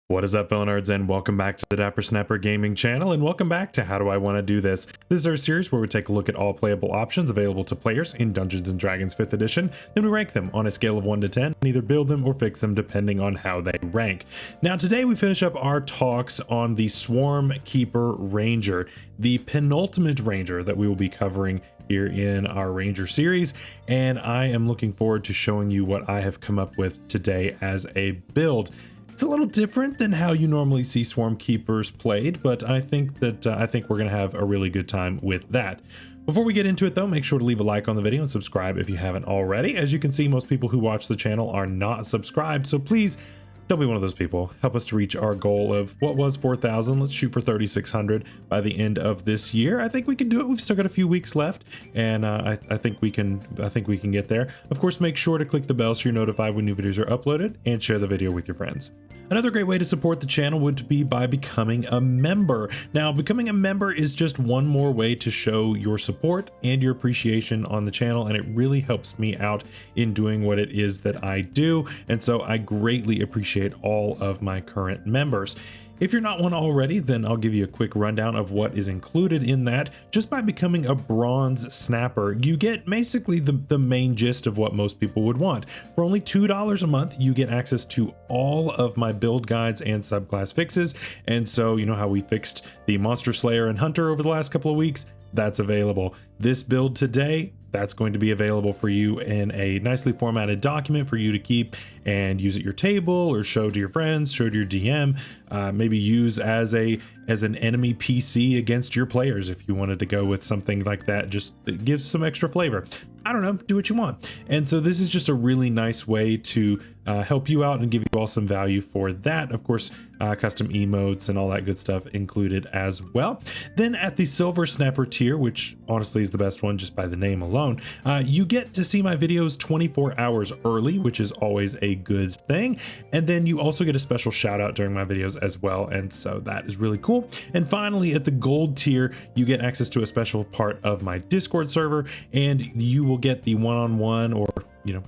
What is up, fellow nerds, and welcome back to the Dapper Snapper Gaming channel, and welcome back to How Do I Want to Do This? This is our series where we take a look at all playable options available to players in Dungeons & Dragons 5th edition, then we rank them on a scale of 1 to 10, and either build them or fix them depending on how they rank. Now today we finish up our talks on the Swarmkeeper Ranger, the penultimate ranger that we will be covering here in our Ranger series, and I am looking forward to showing you what I have come up with today as a build. It's a little different than how you normally see Swarm Keepers played, but I think we're going to have a really good time with that. Before we get into it though, make sure to leave a like on the video and subscribe if you haven't already. As you can see, most people who watch the channel are not subscribed, so please don't be one of those people. Help us to reach our goal of what was 4,000. Let's shoot for 3,600 by the end of this year. I think we can do it. We've still got a few weeks left, and I think we can get there. Of course, make sure to click the bell so you're notified when new videos are uploaded, and share the video with your friends. Another great way to support the channel would be by becoming a member. Now, becoming a member is just one more way to show your support and your appreciation on the channel, and it really helps me out in doing what it is that I do. And so I greatly appreciate all of my current members. If you're not one already, then I'll give you a quick rundown of what is included in that. Just by becoming a bronze snapper, you get basically the main gist of what most people would want. For only $2 a month, you get access to all of my build guides and subclass fixes. And so, you know how we fixed the Monster Slayer and Hunter over the last couple of weeks? That's available. This build today, that's going to be available for you in a nicely formatted document for you to keep and use at your table or show to your friends, show to your DM, maybe use as an enemy PC against your players if you wanted to go with something like that. Just it gives some extra flavor. I don't know, do what you want. And so this is just a really nice way to help you out and give you all some value for that. Of course, custom emotes and all that good stuff included as well. Then at the Silver Snapper tier, which honestly is the best one just by the name alone, you get to see my videos 24 hours early, which is always a good thing. And then you also get a special shout out during my videos as well. And so that is really cool. And finally, at the Gold tier, you get access to a special part of my Discord server, and you will get the one-on-one, or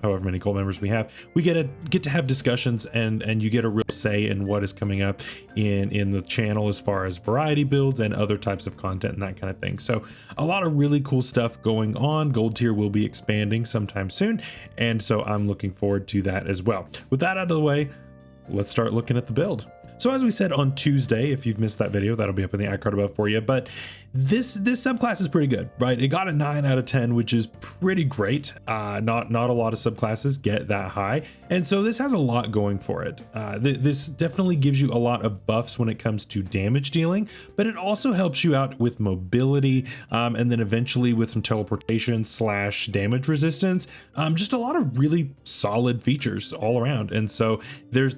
however many gold members we have, we get to have discussions, and you get a real say in what is coming up in the channel as far as variety builds and other types of content and that kind of thing. So a lot of really cool stuff going on. Gold tier will be expanding sometime soon, and so I'm looking forward to that as well. With that out of the way, let's start looking at the build. So as we said on Tuesday, if you've missed that video, that'll be up in the iCard above for you. But this subclass is pretty good, right? It got a 9 out of 10, which is pretty great. Not a lot of subclasses get that high. And so this has a lot going for it. This definitely gives you a lot of buffs when it comes to damage dealing, but it also helps you out with mobility, and then eventually with some teleportation / damage resistance. Just a lot of really solid features all around. And so there's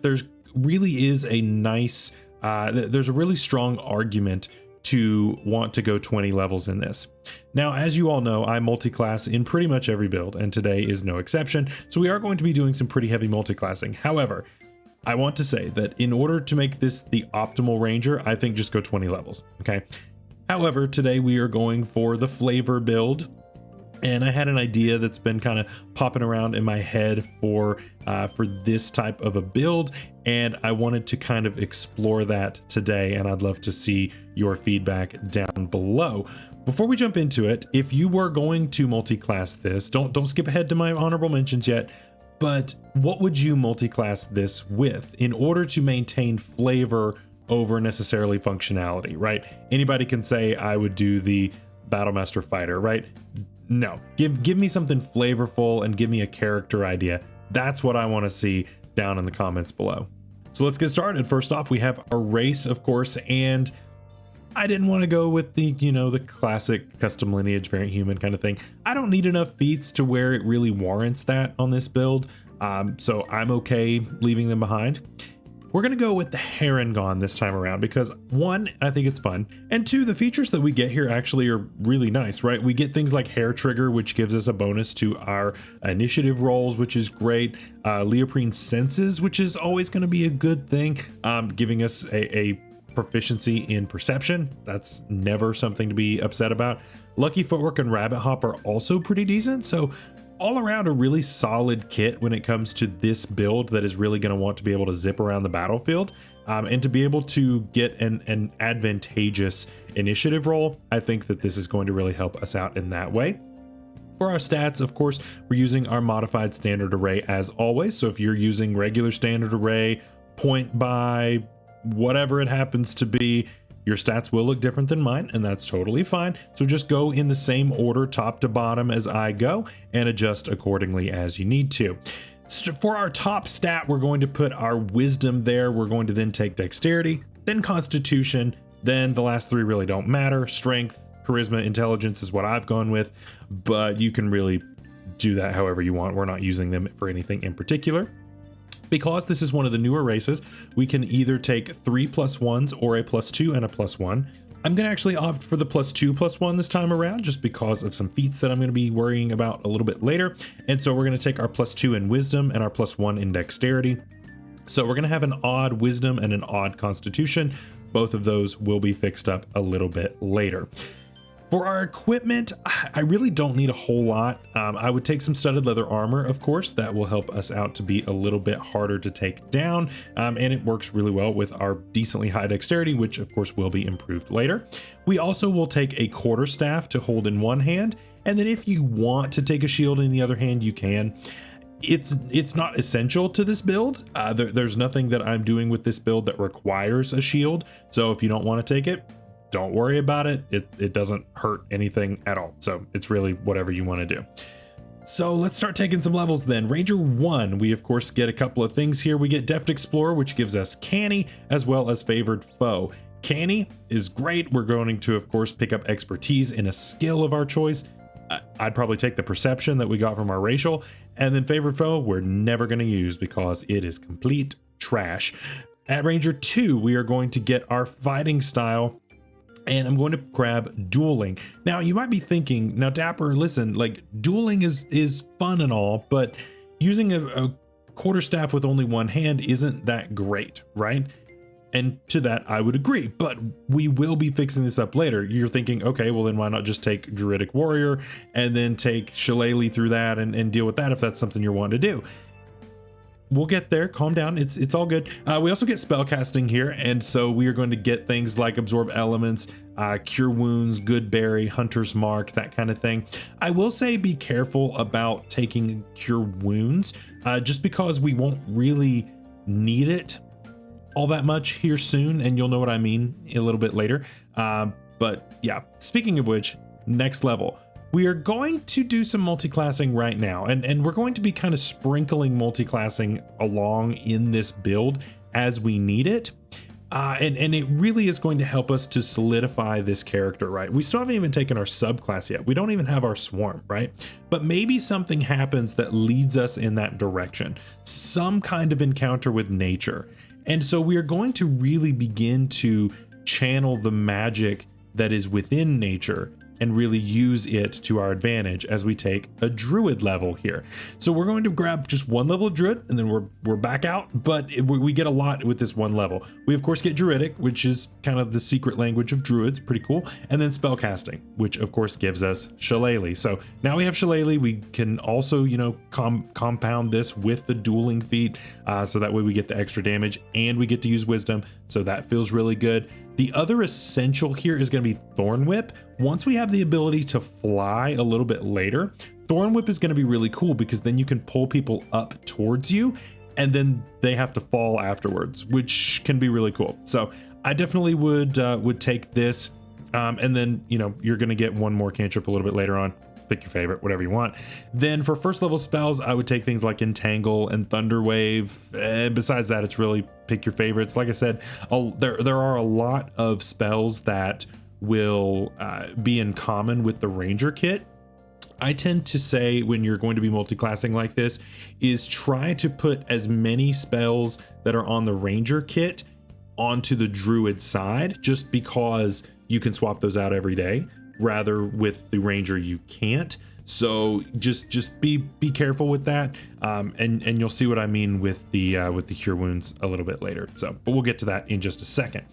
really is a nice there's a really strong argument to want to go 20 levels in this. Now, as you all know, I multi-class in pretty much every build, and today is no exception. So we are going to be doing some pretty heavy multi-classing. However, I want to say that in order to make this the optimal ranger, I think just go 20 levels. Okay. However, today we are going for the flavor build, and I had an idea that's been kind of popping around in my head for this type of a build, and I wanted to kind of explore that today, and I'd love to see your feedback down below. Before we jump into it, if you were going to multi-class this, don't skip ahead to my honorable mentions yet, but what would you multi-class this with in order to maintain flavor over necessarily functionality, right? Anybody can say I would do the Battlemaster Fighter, right? No, give me something flavorful and give me a character idea. That's what I want to see down in the comments below. So let's get started. First off, we have a race, of course, and I didn't want to go with the, the classic custom lineage variant human kind of thing. I don't need enough feats to where it really warrants that on this build. So I'm okay leaving them behind. We're going to go with the Harengon this time around because 1, I think it's fun, and 2, the features that we get here actually are really nice, right? We get things like Hair Trigger, which gives us a bonus to our initiative rolls, which is great. Leoprine Senses, which is always going to be a good thing, giving us a proficiency in perception. That's never something to be upset about. Lucky Footwork and Rabbit Hop are also pretty decent, so all around a really solid kit when it comes to this build that is really going to want to be able to zip around the battlefield and to be able to get an advantageous initiative roll. I think that this is going to really help us out in that way. For our stats, of course, we're using our modified standard array as always. So if you're using regular standard array, point by, whatever it happens to be, your stats will look different than mine, and that's totally fine. So just go in the same order, top to bottom, as I go, and adjust accordingly as you need to. So for our top stat, we're going to put our wisdom there. We're going to then take dexterity, then constitution, then the last three really don't matter. Strength, charisma, intelligence is what I've gone with, but you can really do that however you want. We're not using them for anything in particular. Because this is one of the newer races, we can either take 3 +1s or a +2 and a +1. I'm going to actually opt for the +2/+1 this time around, just because of some feats that I'm going to be worrying about a little bit later. And so we're going to take our +2 in wisdom and our +1 in dexterity. So we're going to have an odd wisdom and an odd constitution. Both of those will be fixed up a little bit later. For our equipment, I really don't need a whole lot. I would take some studded leather armor, of course. That will help us out to be a little bit harder to take down, and it works really well with our decently high dexterity, which of course will be improved later. We also will take a quarterstaff to hold in one hand, and then if you want to take a shield in the other hand, you can. It's not essential to this build. There's nothing that I'm doing with this build that requires a shield, so if you don't want to take it, don't worry about it. It doesn't hurt anything at all. So it's really whatever you want to do. So let's start taking some levels then. Ranger 1, we of course get a couple of things here. We get Deft Explorer, which gives us Canny as well as Favored Foe. Canny is great. We're going to, of course, pick up expertise in a skill of our choice. I'd probably take the perception that we got from our racial, and then Favored Foe we're never going to use because it is complete trash. At Ranger 2, we are going to get our fighting style, and I'm going to grab dueling. Now you might be thinking, now Dapper, listen, like dueling is fun and all, but using a quarterstaff with only one hand isn't that great, right? And to that I would agree, but we will be fixing this up later. You're thinking, okay, well then why not just take Druidic Warrior and then take Shillelagh through that and deal with that if that's something you're wanting to do. We'll get there, calm down, it's all good. We also get spellcasting here, and so we are going to get things like Absorb Elements, Cure Wounds, Good Berry, Hunter's Mark, that kind of thing. I will say be careful about taking Cure Wounds, just because we won't really need it all that much here soon, and you'll know what I mean a little bit later. But yeah, speaking of which, next level. We are going to do some multiclassing right now, and we're going to be kind of sprinkling multiclassing along in this build as we need it. And it really is going to help us to solidify this character, right? We still haven't even taken our subclass yet. We don't even have our swarm, right? But maybe something happens that leads us in that direction, some kind of encounter with nature. And so we are going to really begin to channel the magic that is within nature and really use it to our advantage as we take a druid level here. So we're going to grab just one level of druid, and then we're back out, but we get a lot with this one level. We of course get druidic, which is kind of the secret language of druids, pretty cool, and then spellcasting, which of course gives us Shillelagh. So now we have Shillelagh. We can also, you know, compound this with the dueling feat, so that way we get the extra damage and we get to use wisdom, so that feels really good. The other essential here is going to be Thorn Whip. Once we have the ability to fly a little bit later, Thorn Whip is going to be really cool because then you can pull people up towards you and then they have to fall afterwards, which can be really cool. So I definitely would take this, and then, you know, you're going to get one more cantrip a little bit later on. Pick your favorite, whatever you want. Then for first level spells, I would take things like Entangle and Thunderwave. And besides that, it's really pick your favorites. Like I said, there are a lot of spells that will be in common with the Ranger kit. I tend to say when you're going to be multiclassing like this is try to put as many spells that are on the Ranger kit onto the Druid side, just because you can swap those out every day. Rather with the Ranger you can't. So just be careful with that, and you'll see what I mean with the Cure Wounds a little bit later. So, but we'll get to that in just a second.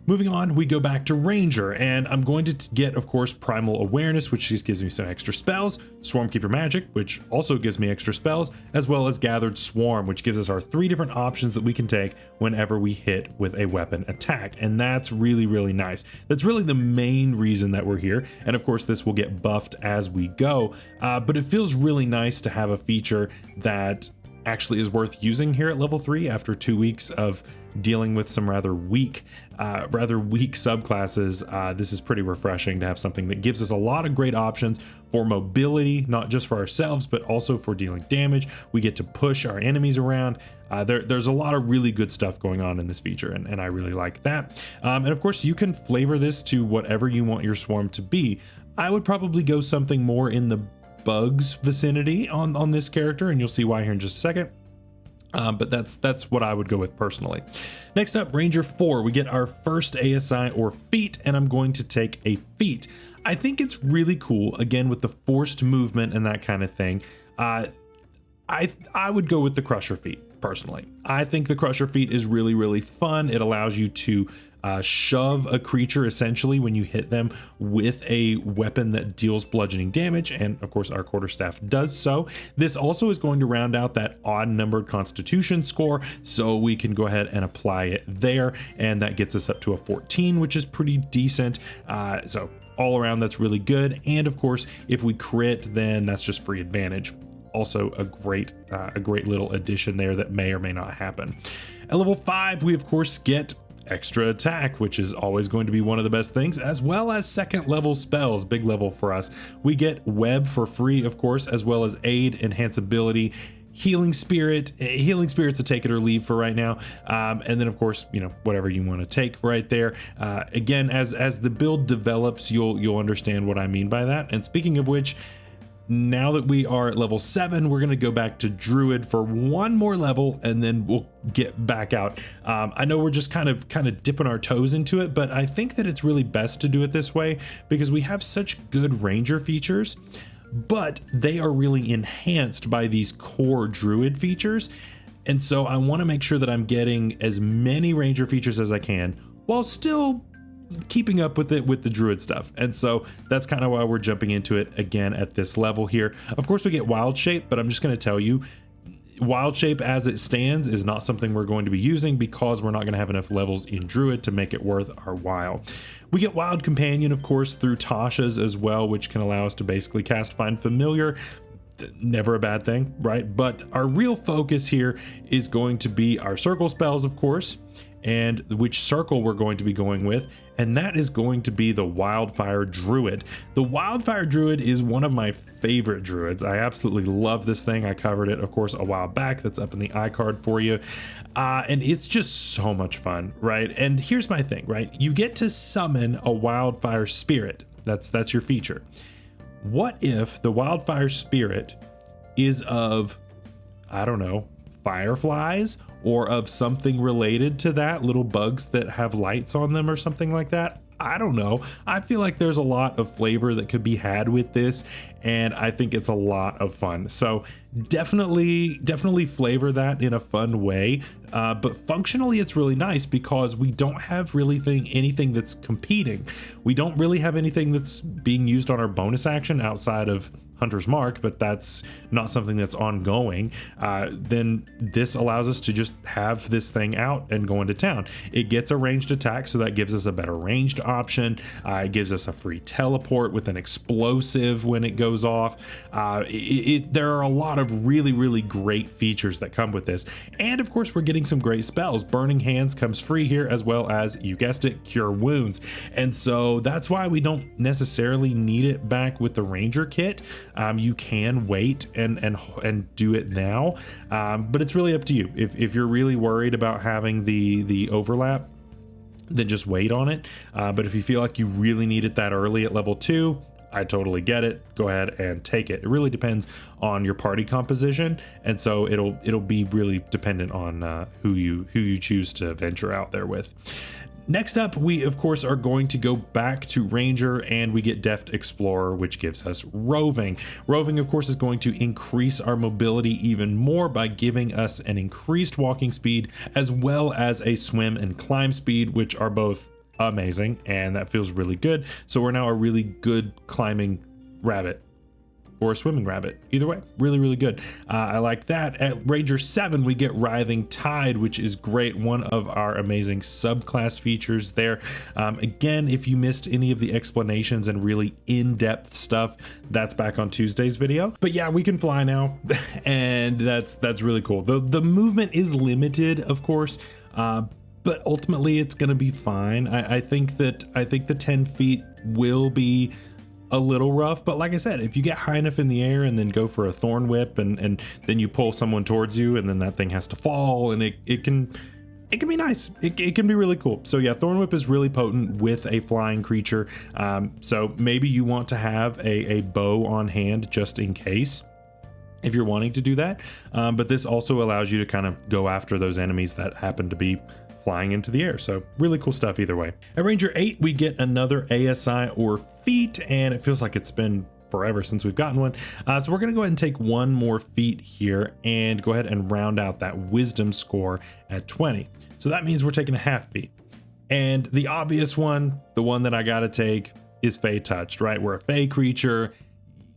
Moving on, we go back to Ranger, and I'm going to get, of course, Primal Awareness, which just gives me some extra spells, Swarmkeeper Magic, which also gives me extra spells, as well as Gathered Swarm, which gives us our 3 different options that we can take whenever we hit with a weapon attack. And that's really, really nice. That's really the main reason that we're here. And of course, this will get buffed as we go, but it feels really nice to have a feature that actually is worth using here at level 3 after 2 weeks of dealing with some rather weak subclasses. This is pretty refreshing to have something that gives us a lot of great options for mobility, not just for ourselves, but also for dealing damage. We get to push our enemies around. There's a lot of really good stuff going on in this feature, and I really like that. And of course, you can flavor this to whatever you want your swarm to be. I would probably go something more in the bugs vicinity on this character, and you'll see why here in just a second. But that's what I would go with personally. Next up, Ranger 4, we get our first ASI or feat, and I'm going to take a feat. I think it's really cool, again, with the forced movement and that kind of thing. I would go with the Crusher feat, personally. I think the Crusher feat is really, really fun. It allows you to shove a creature essentially when you hit them with a weapon that deals bludgeoning damage, and of course our quarterstaff does so. This also is going to round out that odd numbered constitution score, so we can go ahead and apply it there, and that gets us up to a 14, which is pretty decent. So all around, that's really good. And of course, if we crit, then that's just free advantage. Also a great little addition there that may or may not happen. At level 5, we of course get extra attack, which is always going to be one of the best things, as well as second level spells, big level for us. We get web for free, of course, as well as aid, enhance ability, healing spirit. Healing spirit's a take it or leave for right now, and then of course, you know, whatever you want to take right there. Again, as the build develops, you'll understand what I mean by that. And speaking of which, now that we are at level 7, we're going to go back to Druid for one more level, and then we'll get back out. I know we're just kind of dipping our toes into it, but I think that it's really best to do it this way because we have such good Ranger features, but they are really enhanced by these core Druid features. And so I want to make sure that I'm getting as many Ranger features as I can while still keeping up with it with the Druid stuff. And so that's kind of why we're jumping into it again at this level here. Of course, we get Wild Shape, but I'm just going to tell you, Wild Shape as it stands is not something we're going to be using because we're not going to have enough levels in Druid to make it worth our while. We get Wild Companion, of course, through Tasha's as well, which can allow us to basically cast Find Familiar. Never a bad thing, right? But our real focus here is going to be our circle spells, of course, and which circle we're going to be going with, and that is going to be the Wildfire Druid. The Wildfire Druid is one of my favorite druids. I absolutely love this thing. I covered it, of course, a while back. That's up in the iCard for you. And it's just so much fun, right? And here's my thing, right? You get to summon a Wildfire Spirit. That's your feature. What if the Wildfire Spirit is of, I don't know, fireflies, or of something related to that, little bugs that have lights on them or something like that? I don't know. I feel like there's a lot of flavor that could be had with this, and I think it's a lot of fun. So definitely flavor that in a fun way. But functionally, it's really nice because we don't have really anything that's competing. We don't really have anything that's being used on our bonus action outside of Hunter's Mark, but that's not something that's ongoing. Then this allows us to just have this thing out and go into town. It gets a ranged attack, so that gives us a better ranged option. It gives us a free teleport with an explosive when it goes off. There are a lot of really great features that come with this, and of course we're getting some great spells. Burning Hands comes free here, as well as, you guessed it, Cure Wounds. And so that's why we don't necessarily need it back with the Ranger kit. You can wait and do it now, but it's really up to you. If you're really worried about having the overlap, then just wait on it. But if you feel like you really need it that early at level 2, I totally get it. Go ahead and take it. It really depends on your party composition, and so it'll be really dependent on who you choose to venture out there with. Next up, we of course are going to go back to Ranger, and we get Deft Explorer, which gives us Roving. Roving, of course, is going to increase our mobility even more by giving us an increased walking speed, as well as a swim and climb speed, which are both amazing, and that feels really good. So we're now a really good climbing rabbit, or a swimming rabbit. Either way, really, really good. I like that. At Ranger 7, we get Writhing Tide, which is great. One of our amazing subclass features there. Again, if you missed any of the explanations and really in-depth stuff, that's back on Tuesday's video. But yeah, we can fly now, and that's really cool. The movement is limited, of course, but ultimately it's gonna be fine. I think the 10 feet will be a little rough, but like I said, if you get high enough in the air and then go for a thorn whip and then you pull someone towards you and then that thing has to fall, and it can be nice. It can be really cool. So yeah, thorn whip is really potent with a flying creature. So maybe you want to have a bow on hand just in case, if you're wanting to do that. But this also allows you to kind of go after those enemies that happen to be flying into the air. So really cool stuff either way. At Ranger 8, we get another ASI or feat, and it feels like it's been forever since we've gotten one. So we're gonna go ahead and take one more feat here and go ahead and round out that wisdom score at 20. So that means we're taking a half feat. And the obvious one, the one that I gotta take, is Fey Touched, right? We're a Fey creature.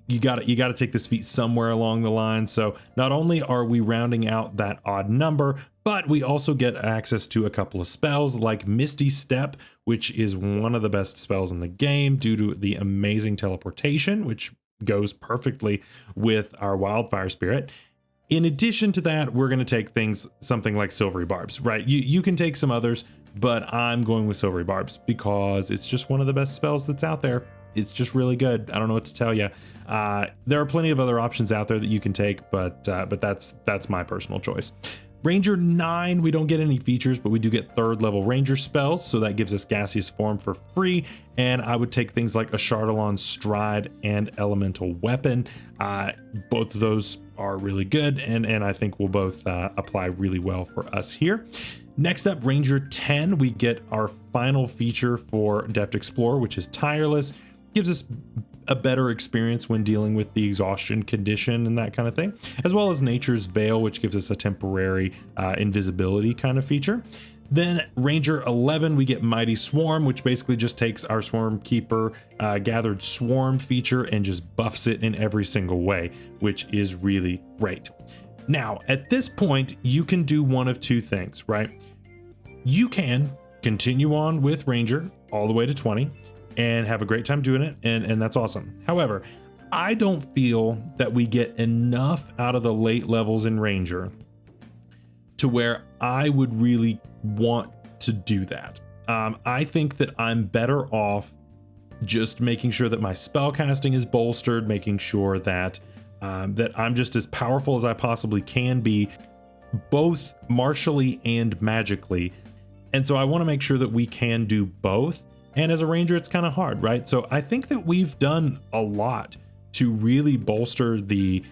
You gotta take this feat somewhere along the line. So not only are we rounding out that odd number, but we also get access to a couple of spells like Misty Step, which is one of the best spells in the game due to the amazing teleportation, which goes perfectly with our Wildfire Spirit. In addition to that, we're going to take something like Silvery Barbs, right? You can take some others, but I'm going with Silvery Barbs because it's just one of the best spells that's out there. It's just really good. I don't know what to tell you. There are plenty of other options out there that you can take, but that's my personal choice. Ranger 9, we don't get any features, but we do get 3rd level Ranger spells, so that gives us Gaseous Form for free, and I would take things like a Chardalon Stride and Elemental Weapon. Both of those are really good, and I think will both apply really well for us here. Next up, Ranger 10, we get our final feature for Deft Explorer, which is Tireless. Gives us a better experience when dealing with the exhaustion condition and that kind of thing, as well as Nature's Veil, which gives us a temporary invisibility kind of feature. Then Ranger 11, we get Mighty Swarm, which basically just takes our Swarmkeeper gathered swarm feature and just buffs it in every single way, which is really great. Now, at this point, you can do one of two things, right? You can continue on with Ranger all the way to 20 and have a great time doing it, and that's awesome. However, I don't feel that we get enough out of the late levels in Ranger to where I would really want to do that. I think that I'm better off just making sure that my spell casting is bolstered, making sure that I'm just as powerful as I possibly can be, both martially and magically. And so I want to make sure that we can do both. And as a ranger, it's kind of hard, right? So I think that we've done a lot to really bolster the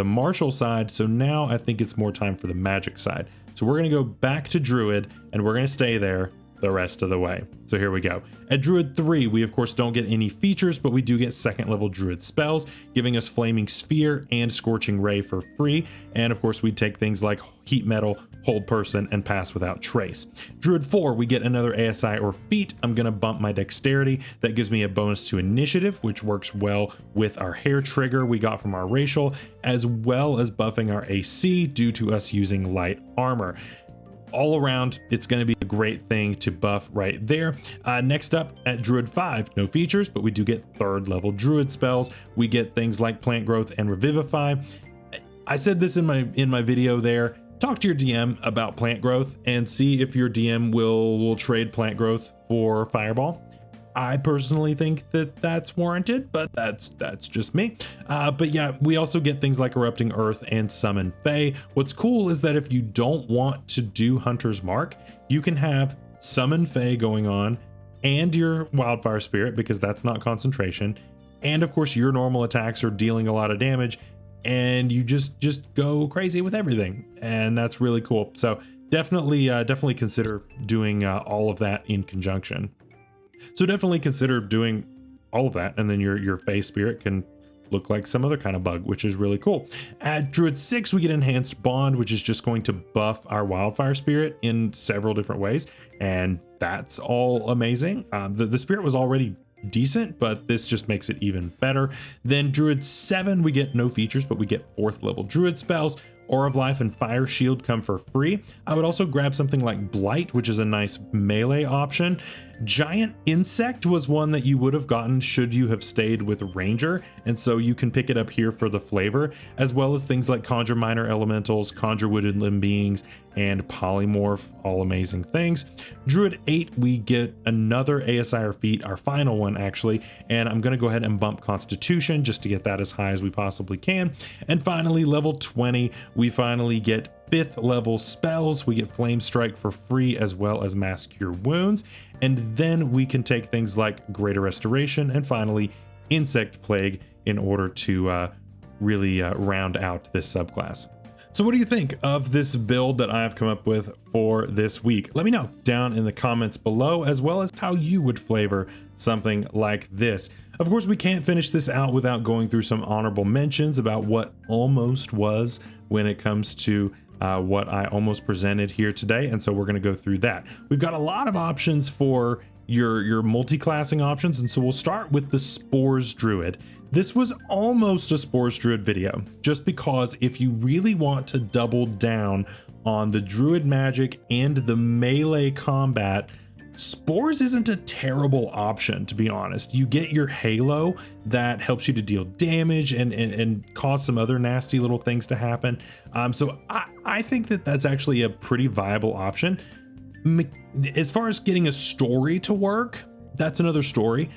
martial side. So now I think it's more time for the magic side. So we're going to go back to Druid, and we're going to stay there the rest of the way. So here we go. At Druid 3, we of course don't get any features, but we do get 2nd level Druid spells, giving us Flaming Sphere and Scorching Ray for free. And of course we take things like Heat Metal, Hold Person, and Pass Without Trace. Druid 4, we get another ASI or feat. I'm gonna bump my dexterity. That gives me a bonus to initiative, which works well with our hair trigger we got from our racial, as well as buffing our AC due to us using light armor. All around, it's going to be a great thing to buff right there. Next up at Druid 5, no features, but we do get 3rd level Druid spells. We get things like Plant Growth and Revivify. I said this in my video there. Talk to your DM about Plant Growth and see if your DM will trade Plant Growth for Fireball. I personally think that that's warranted, but that's just me. But yeah, we also get things like Erupting Earth and Summon Fae. What's cool is that if you don't want to do Hunter's Mark, you can have Summon Fae going on and your Wildfire Spirit, because that's not concentration. And of course your normal attacks are dealing a lot of damage, and you just go crazy with everything. And that's really cool. So definitely consider doing all of that in conjunction. So definitely consider doing all of that, and then your Fae Spirit can look like some other kind of bug, which is really cool. At Druid 6, we get Enhanced Bond, which is just going to buff our Wildfire Spirit in several different ways, and that's all amazing. The Spirit was already decent, but this just makes it even better. Then Druid 7, we get no features, but we get 4th level Druid spells. Aura of Life and Fire Shield come for free. I would also grab something like Blight, which is a nice melee option. Giant Insect was one that you would have gotten should you have stayed with Ranger, and so you can pick it up here for the flavor, as well as things like Conjure Minor Elementals, Conjure Woodland Beings, and Polymorph, all amazing things. Druid 8, we get another ASIR feat, our final one actually, and I'm going to go ahead and bump Constitution just to get that as high as we possibly can. And finally, level 20, we finally get 5th level spells. We get Flame Strike for free, as well as Mass Cure Wounds, and then we can take things like Greater Restoration and finally Insect Plague in order to really round out this subclass. So what do you think of this build that I've come up with for this week? Let me know down in the comments below, as well as how you would flavor something like this. Of course, we can't finish this out without going through some honorable mentions about what almost was when it comes to what I almost presented here today, and so we're going to go through that. We've got a lot of options for your multi-classing options, and so we'll start with the Spores Druid. This was almost a Spores Druid video, just because if you really want to double down on the Druid magic and the melee combat, Spores isn't a terrible option, to be honest. You get your Halo that helps you to deal damage and cause some other nasty little things to happen. So I think that that's actually a pretty viable option. As far as getting a story to work, that's another story,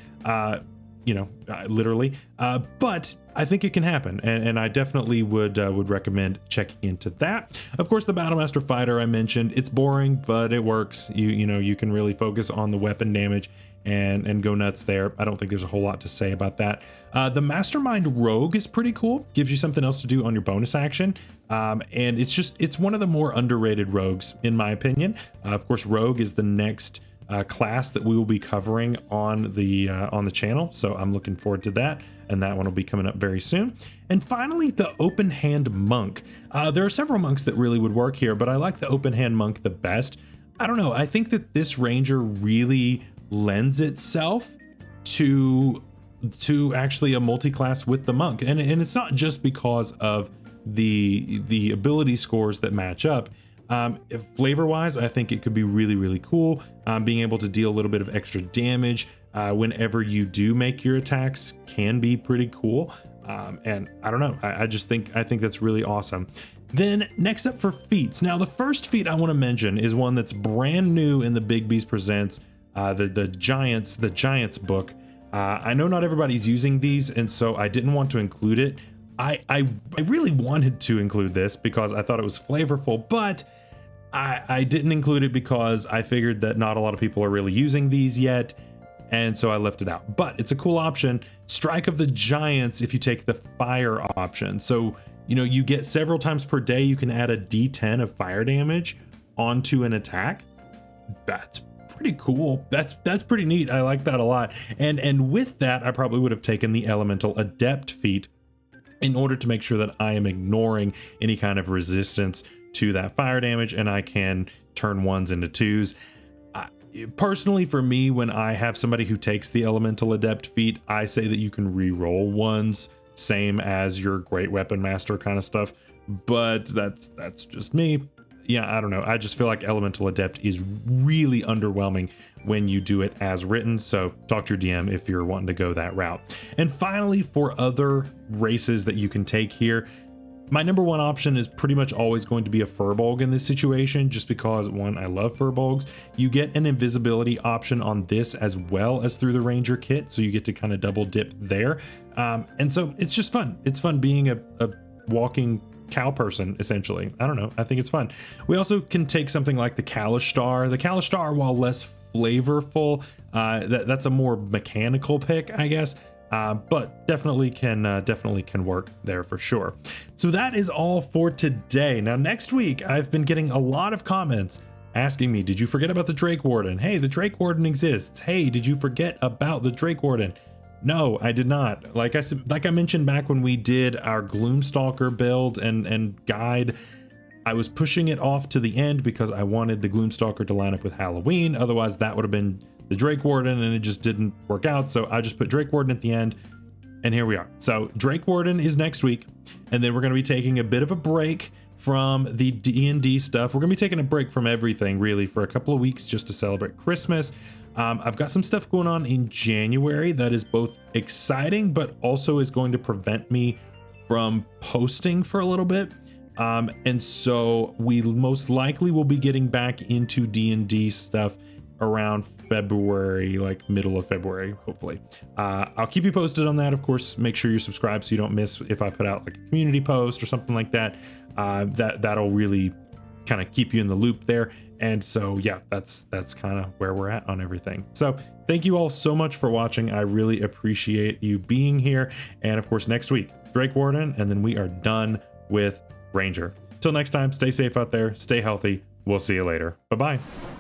literally. But I think it can happen, and I definitely would recommend checking into that. Of course, the Battlemaster Fighter I mentioned, it's boring, but it works. You can really focus on the weapon damage and go nuts there. I don't think there's a whole lot to say about that. The Mastermind Rogue is pretty cool. Gives you something else to do on your bonus action. And it's one of the more underrated rogues, in my opinion. Of course, Rogue is the next class that we will be covering on the channel, so I'm looking forward to that, and that one will be coming up very soon. And finally, the Open Hand Monk. There are several monks that really would work here, but I like the Open Hand Monk the best. I don't know, I think that this ranger really lends itself to actually a multi-class with the monk, and it's not just because of the ability scores that match up. Flavor wise, I think it could be really, really cool. Being able to deal a little bit of extra damage whenever you do make your attacks can be pretty cool. And I don't know, I think that's really awesome. Then next up for feats. Now the first feat I want to mention is one that's brand new in the Big Beast Presents, the Giants book. I know not everybody's using these, and so I didn't want to include it. I really wanted to include this because I thought it was flavorful, but I didn't include it because I figured that not a lot of people are really using these yet, and so I left it out. But it's a cool option. Strike of the Giants if you take the fire option. So, you get several times per day, you can add a D10 of fire damage onto an attack. That's pretty cool. That's pretty neat. I like that a lot. And with that, I probably would have taken the Elemental Adept feat in order to make sure that I am ignoring any kind of resistance to that fire damage, and I can turn ones into twos. Personally, for me, when I have somebody who takes the Elemental Adept feat, I say that you can re-roll ones, same as your Great Weapon Master kind of stuff, but that's just me. Yeah, I don't know. I just feel like Elemental Adept is really underwhelming when you do it as written. So talk to your DM if you're wanting to go that route. And finally, for other races that you can take here, my number one option is pretty much always going to be a Furbolg in this situation, just because, one, I love Furbolgs. You get an invisibility option on this as well as through the Ranger kit, so you get to kind of double dip there. And so it's just fun. It's fun being a walking cow person, essentially. I don't know, I think it's fun. We also can take something like the Kalishtar. The Kalishtar, while less flavorful, that's a more mechanical pick, I guess. But definitely can work there for sure. So that is all for today. Now, next week, I've been getting a lot of comments asking me, did you forget about the Drake Warden? Hey, the Drake Warden exists. Hey, did you forget about the Drake Warden? No, I did not. Like I mentioned back when we did our Gloomstalker build and guide, I was pushing it off to the end because I wanted the Gloomstalker to line up with Halloween. Otherwise, that would have been the Drake Warden, and it just didn't work out. So I just put Drake Warden at the end, and here we are. So Drake Warden is next week, and then we're going to be taking a bit of a break from the D&D stuff. We're going to be taking a break from everything, really, for a couple of weeks just to celebrate Christmas. I've got some stuff going on in January that is both exciting, but also is going to prevent me from posting for a little bit. And so we most likely will be getting back into D&D stuff around February, like middle of February, hopefully. I'll keep you posted on that. Of course, make sure you're subscribed so you don't miss if I put out like a community post or something like that. That'll really kind of keep you in the loop there. And so, yeah, that's kind of where we're at on everything. So thank you all so much for watching. I really appreciate you being here. And of course, next week, Drake Warden, and then we are done with Ranger. Till next time, stay safe out there, stay healthy. We'll see you later. Bye-bye.